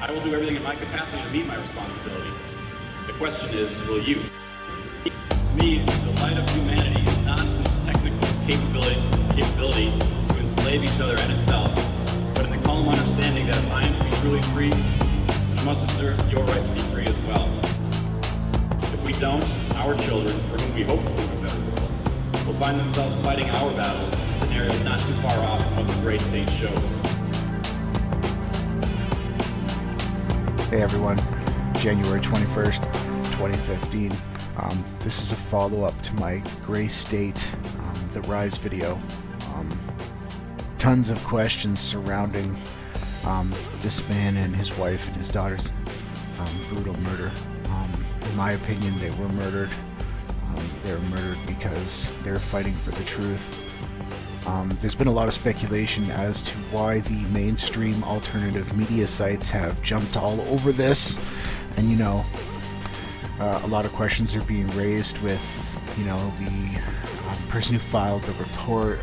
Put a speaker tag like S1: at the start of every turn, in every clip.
S1: I will do everything in my capacity to meet my responsibility. The question is, will you? To me, the light of humanity is not in its technical capability to enslave each other and itself, but in the calm understanding that if I am to be truly free, then I must observe your right to be free as well. If we don't, our children, for whom we hope to leave a better world, will find themselves fighting our battles in a scenario not too far off from what the great state shows.
S2: Hey everyone, January 21st, 2015. This is a follow-up to my Gray State, The Rise video. Tons of questions surrounding this man and his wife and his daughter's brutal murder. In my opinion, they were murdered. They were murdered because they were fighting for the truth. There's been a lot of speculation as to why the mainstream alternative media sites have jumped all over this, and a lot of questions are being raised with the person who filed the report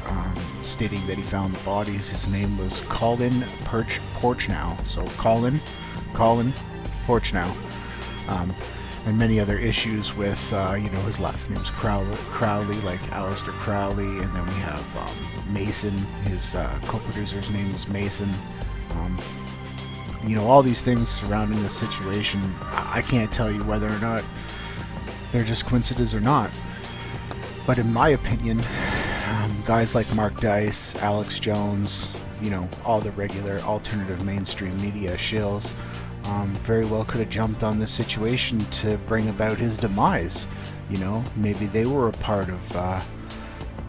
S2: stating that he found the bodies. His name was Colin Porchnow, so Colin Porchnow, and many other issues with his last name's Crowley, like Aleister Crowley, and then we have Mason, his co-producer's name was Mason. All these things surrounding the situation, I can't tell you whether or not they're just coincidence or not, but in my opinion, guys like Mark Dice, Alex Jones, all the regular alternative mainstream media shills very well could have jumped on this situation to bring about his demise. Maybe they were a part of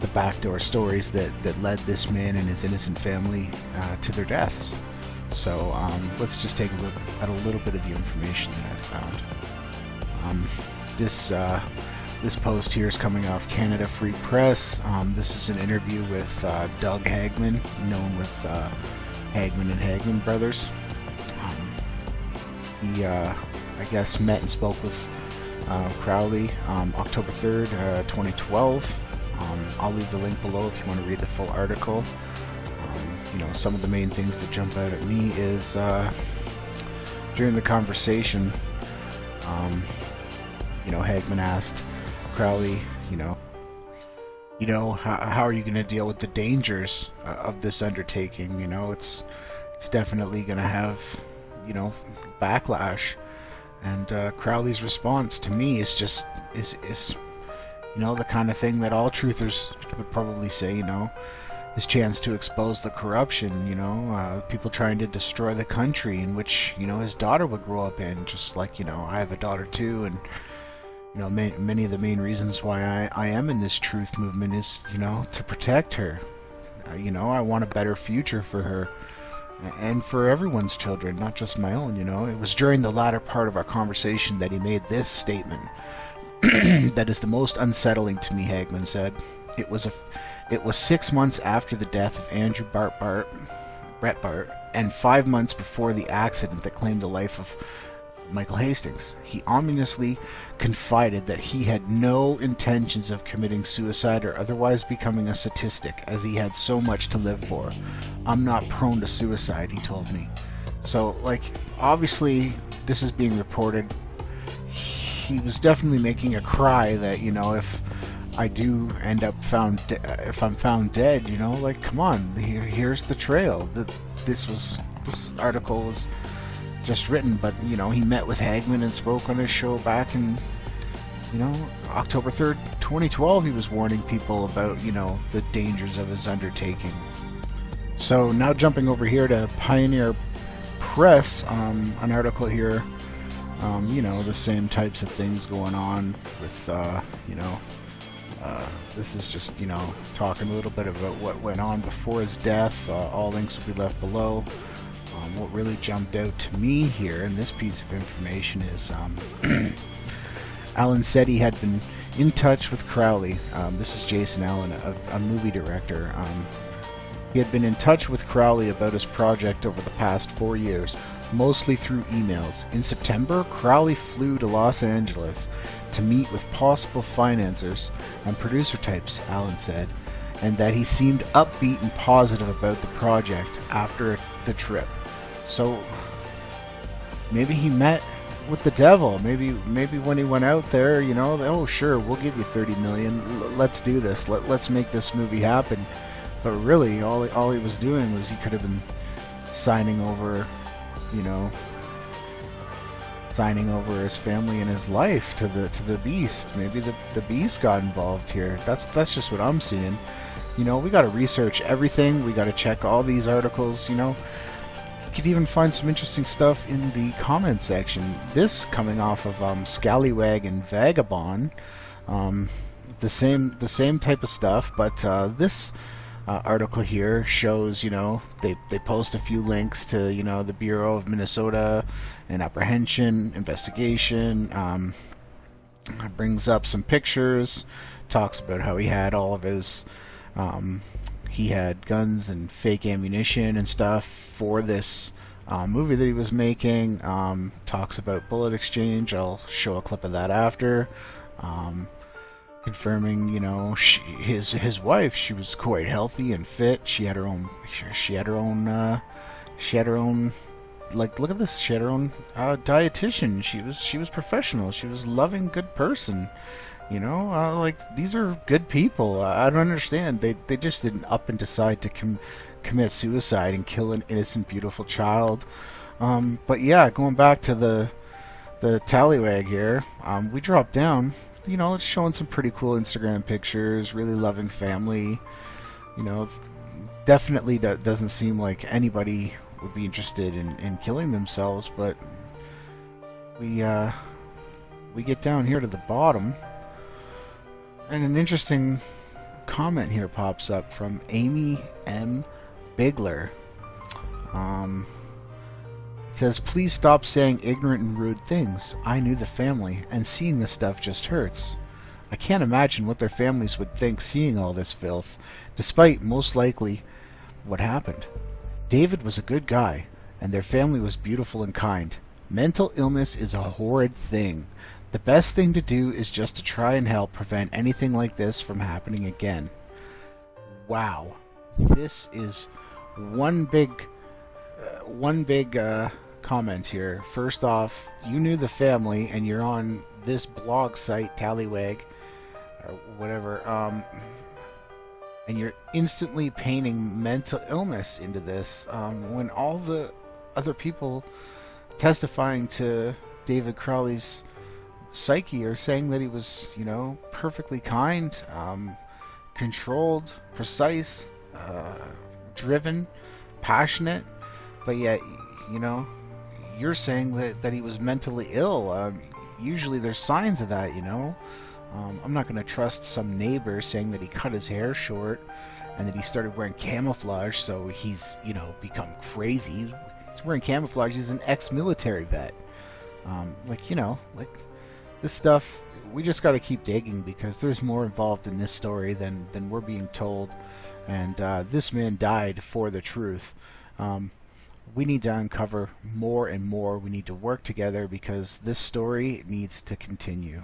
S2: the backdoor stories that led this man and his innocent family to their deaths. So let's just take a look at a little bit of the information that I found. This post here is coming off Canada Free Press. This is an interview with Doug Hagman, known with Hagman and Hagman Brothers. He, I guess, met and spoke with Crowley October 3rd, 2012. I'll leave the link below if you want to read the full article. Some of the main things that jump out at me is during the conversation, Hagman asked Crowley, how are you going to deal with the dangers of this undertaking? It's definitely going to have, backlash. And Crowley's response to me is just the kind of thing that all truthers would probably say. His chance to expose the corruption, people trying to destroy the country in which his daughter would grow up in, just like I have a daughter too, and many of the main reasons why I am in this truth movement is to protect her. I want a better future for her and for everyone's children, not just my own. It was during the latter part of our conversation that he made this statement. That is the most unsettling to me, Hagman said. It was 6 months after the death of Andrew Brett Bart, and 5 months before the accident that claimed the life of Michael Hastings. He ominously confided that he had no intentions of committing suicide or otherwise becoming a statistic, as he had so much to live for. I'm not prone to suicide, he told me. So, obviously, this is being reported. He was definitely making a cry that, if I do end up if I'm found dead, come on, here's the trail. This article was just written, but he met with Hagman and spoke on his show back in October 3rd, 2012. He was warning people about the dangers of his undertaking. So now jumping over here to Pioneer Press, an article here. The same types of things going on with this is just talking a little bit about what went on before his death. All links will be left below. What really jumped out to me here in this piece of information is Allen said he had been in touch with Crowley. This is Jason Allen, a movie director. He had been in touch with Crowley about his project over the past 4 years, mostly through emails. In September, Crowley flew to Los Angeles to meet with possible financiers and producer types, Allen said, and that he seemed upbeat and positive about the project after the trip. So, Maybe he met with the devil. Maybe when he went out there, you know, oh sure, we'll give you 30 million. Let's do this. Let's make this movie happen. But really, all he was doing was he could have been signing over, you know, signing over his family and his life to the beast. Maybe the beast got involved here. That's just what I'm seeing. You know, we got to research everything. We got to check all these articles. You know, you could even find some interesting stuff in the comment section. This coming off of Scallywag and Vagabond, the same type of stuff, but this article here shows, you know, they post a few links to, you know, the Bureau of Minnesota and Apprehension Investigation. Brings up some pictures, talks about how he had all of his he had guns and fake ammunition and stuff for this movie that he was making. Talks about bullet exchange. I'll show a clip of that after. Confirming, you know, his wife, she was quite healthy and fit. She had her own like, look at this, she had her own dietitian. She was professional. She was a loving, good person. You know, like, these are good people. I don't understand. They just didn't up and decide to commit suicide and kill an innocent, beautiful child. But yeah, going back to the tallywag here, we dropped down. You know, it's showing some pretty cool Instagram pictures, really loving family. You know, it's definitely doesn't seem like anybody would be interested in killing themselves, but we get down here to the bottom, and an interesting comment here pops up from Amy M. Bigler. It says, please stop saying ignorant and rude things. I knew the family, and seeing this stuff just hurts. I can't imagine what their families would think seeing all this filth, despite most likely what happened. David was a good guy, and their family was beautiful and kind. Mental illness is a horrid thing. The best thing to do is just to try and help prevent anything like this from happening again. Wow. This is one big comment here. First off, you knew the family, and you're on this blog site, Tallywag, or whatever, and you're instantly painting mental illness into this, when all the other people testifying to David Crowley's psyche are saying that he was, you know, perfectly kind, controlled, precise, driven, passionate, but yet, you know, you're saying that he was mentally ill. Usually there's signs of that, you know. I'm not going to trust some neighbor saying that he cut his hair short and that he started wearing camouflage, so he's, you know, become crazy. He's wearing camouflage. He's an ex-military vet. Like, you know, like, this stuff, we just got to keep digging, because there's more involved in this story than we're being told. And this man died for the truth. We need to uncover more and more. We need to work together, because this story needs to continue.